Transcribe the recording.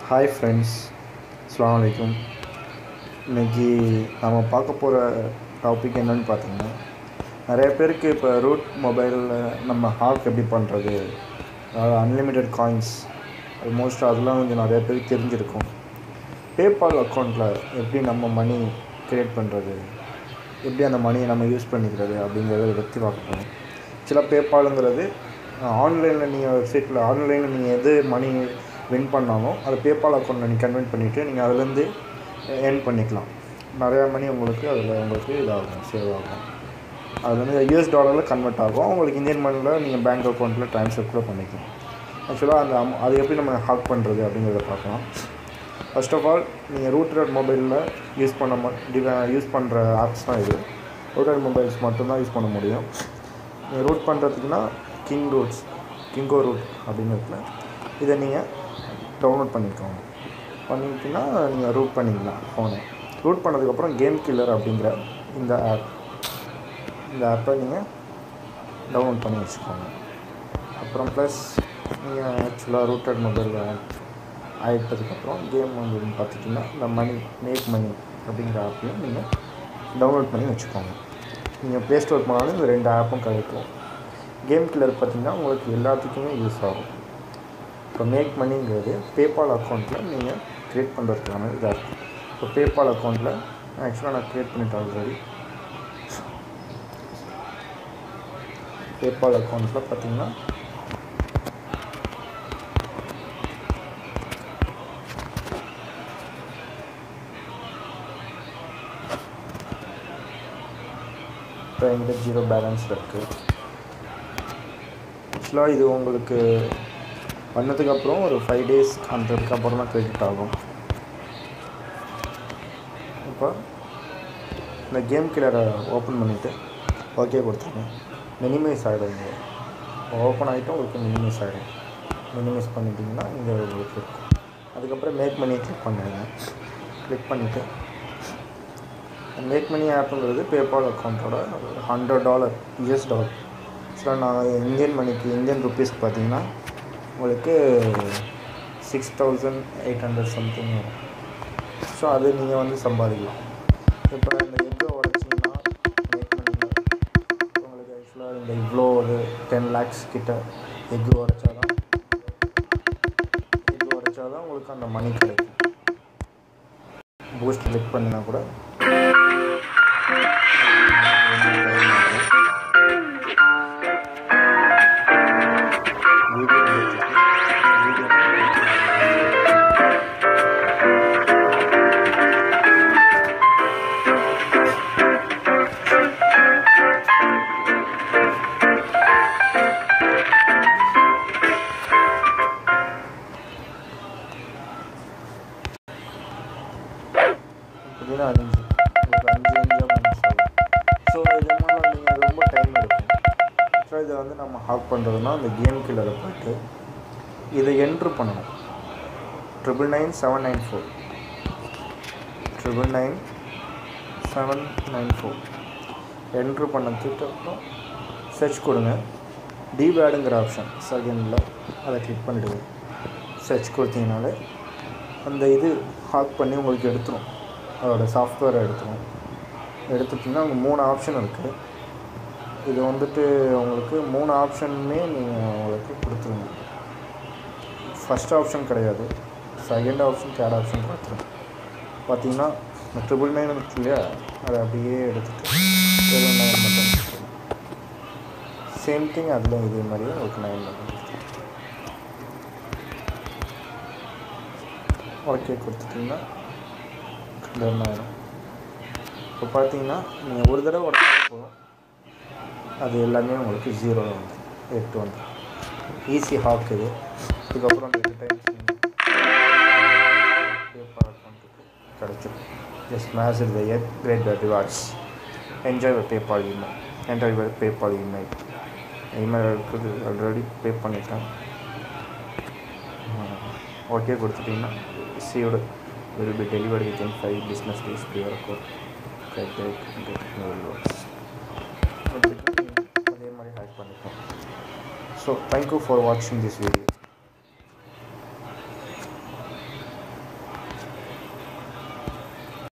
Hi friends, அஸ்ஸலாமு அலைக்கும். இன்றைக்கி நம்ம பார்க்க போகிற டாபிக் என்னென்னு பார்த்தீங்கன்னா, நிறைய பேருக்கு இப்போ ரூட் மொபைலில் நம்ம ஹாக் எப்படி பண்ணுறது, அதாவது அன்லிமிட்டெட் காயின்ஸ் ஆல்மோஸ்ட் அதெல்லாம் கொஞ்சம் நிறைய பேருக்கு தெரிஞ்சிருக்கும். பேபால் அக்கௌண்ட்டில் எப்படி நம்ம மணி க்ரியேட் பண்ணுறது, எப்படி அந்த மணியை நம்ம யூஸ் பண்ணிக்கிறது அப்படிங்கிறத பற்றி பார்க்க போகிறோம். ஆக்சுவலாக பேபாலுங்கிறது ஆன்லைனில் நீங்கள் வெப்சைட்டில் ஆன்லைனில் நீங்கள் எது மணி வின் பண்ணாலும் அதை பேபால் அக்கௌண்ட்டில் நீங்கள் கன்வெர்ட் பண்ணிவிட்டு நீங்கள் அதுலேருந்து ஏர்ன் பண்ணிக்கலாம். நிறையா மணி உங்களுக்கு இதாகும், சேவ் ஆகும். அது வந்து US டாலரில் கன்வெர்ட் ஆகும். உங்களுக்கு இந்தியன் மணியில் நீங்கள் பேங்க் அக்கௌண்ட்டில் ட்ரான்ஸ்ஃபர் கூட பண்ணிக்கலாம். ஆக்சுவலாக அது எப்படி நம்ம ஹாக் பண்ணுறது அப்படிங்கிறத பார்க்கலாம். ஃபர்ஸ்ட் ஆஃப் ஆல், நீங்கள் ரூட்டட் மொபைலில் யூஸ் பண்ணுற ஆப்ஸ் தான் இது. ரூட்டட் மொபைல்ஸ் மட்டும்தான் யூஸ் பண்ண முடியும். நீங்கள் ரூட் பண்ணுறதுக்குன்னா கிங்கோ ரூட் அப்படின்னு இருக்குல்ல, இதை நீங்கள் டவுன்லோட் பண்ணிக்கிட்டிங்கன்னா நீங்கள் ரூட் பண்ணிக்கலாம் ஃபோனை. ரூட் பண்ணதுக்கப்புறம் கேம் கில்லர் அப்படிங்கிற இந்த ஆப்பை நீங்கள் டவுன்லோட் பண்ணி வச்சுக்கோங்க. அப்புறம் ப்ளஸ் நீங்கள் ஆக்சுவலாக ரூட்டட் மொபைலில் ஆகிட்டதுக்கப்புறம் கேம் வந்து பார்த்துட்டிங்கன்னா இந்த மேக் மணி அப்படிங்கிற ஆப்பையும் நீங்கள் டவுன்லோட் பண்ணி வச்சுக்கோங்க. நீங்கள் ப்ளே ஸ்டோர் போனாலும் இந்த 2 ஆப்பும் கிடைக்கும். கேம் கில்லர் பார்த்திங்கன்னா உங்களுக்கு எல்லாத்துக்குமே யூஸ் ஆகும். இப்போ மேக் மணிங்கிறது பேபால் அக்கௌண்ட்டில் நீங்கள் க்ரியேட் பண்ணுறதுக்கான இதாக இருக்கும். இப்போ பேபால் அக்கௌண்ட்டில் ஆக்சுவலாக நான் க்ரியேட் பண்ணிட்டேன் ஆல்ரெடி. பேபால் அக்கௌண்ட்டில் பார்த்திங்கன்னா இப்போ எங்கிட்ட 0 பேலன்ஸ் இருக்குது. ஆக்சுவலாக இது உங்களுக்கு பண்ணதுக்கப்புறம் ஒரு 5 days அப்புறம் தான் க்ரெடிட் ஆகும். இப்போ இந்த கேம் கில்லரை ஓப்பன் பண்ணிவிட்டு ஓகே கொடுத்துருங்க. மினிமைஸ் ஆகிடுங்க. ஓப்பன் ஆகிட்டு உங்களுக்கு மினிமைஸ் ஆகிடும். மினிமைஸ் பண்ணிட்டீங்கன்னா இங்கே உங்களுக்கு இருக்கும். அதுக்கப்புறம் மேக் மணியை கிளிக் பண்ணிடுங்க. கிளிக் பண்ணிவிட்டு மேக் மணி ஆப்புங்கிறது பேபால் அக்கௌண்ட்டோட $100 US டாலர். ஆக்சுவலாக நான் இந்தியன் ருப்பீஸ்க்கு பார்த்தீங்கன்னா உங்களுக்கு 6,800 சம்திங் வரும். ஸோ அது நீங்கள் வந்து சம்பாதிக்கலாம். இப்போ இந்த எக்கை உடச்சிங்கன்னா மேக் பண்ணிங்க உங்களுக்கு ஆக்சுவலாக இந்த இவ்வளோ ஒரு 10 lakhs கிட்ட எக்கு உடச்சாதான் உங்களுக்கு அந்த மணி கிடைக்கும். பூஸ்ட் கிளிக் பண்ணினா கூட பார்த்தீங்கன்னா 5 மினிட்ஸ் ஆகும். ஸோ இதனால் நீங்கள் ரொம்ப டைம் எடுக்கும். ஸோ இதை வந்து நம்ம ஹாக் பண்ணுறதுனா அந்த கேம் கில்லரை போய்ட்டு இதை என்ட்ரு பண்ணணும். 999 794 என்ட்ரு பண்ணதுக்கு அப்புறம் சர்ச் கொடுங்க. டிபேடுங்கிற ஆப்ஷன் செகண்டில் அதை கிளிக் பண்ணிவிடுங்க. சர்ச் கொடுத்தீங்கனாலே அந்த இது ஹாக் பண்ணி உங்களுக்கு எடுத்துரும். அதோடய சாஃப்ட்வேரை எடுத்துட்டிங்கன்னா அங்கே 3 ஆப்ஷன் இருக்குது. இது வந்துட்டு உங்களுக்கு 3 ஆப்ஷனுமே நீங்கள் உங்களுக்கு கொடுத்துருங்க. ஃபஸ்ட் ஆப்ஷன் கிடையாது, செகண்ட் ஆப்ஷன், தேர்ட் ஆப்ஷன் கொடுத்துருங்க. பார்த்தீங்கன்னா இந்த 999 இருக்கு இல்லையா, அதை அப்படியே எடுத்துகிட்டு 9 மட்டும் சேம் திங் அதில் இதே மாதிரியே உங்களுக்கு 9 மட்டும் ஓகே கொடுத்துட்டிங்கன்னா டர்ன் ஆகிடும். இப்போ பார்த்தீங்கன்னா நீங்கள் ஒரு தடவை உடச்சாலே போதும், அது எல்லாமே உங்களுக்கு 0 வந்து 8 வந்து ஈஸி ஹாக் இது. இதுக்கப்புறம் அந்த 8 டைம்ஸ் பேபால் அக்கௌண்ட்டுக்கு கிடச்சிடும். Just smash the egg great rewards. Enjoy PayPal email இருக்குது, ஆல்ரெடி பே பண்ணிட்டேன். ஓகே கொடுத்துட்டிங்கன்னா received will be delivered within 5 business days to your account. அதே மாதிரி ஹேக் பண்ணிக்கலாம். ஸோ தேங்க்யூ ஃபார் வாட்சிங் திஸ் வீடியோ.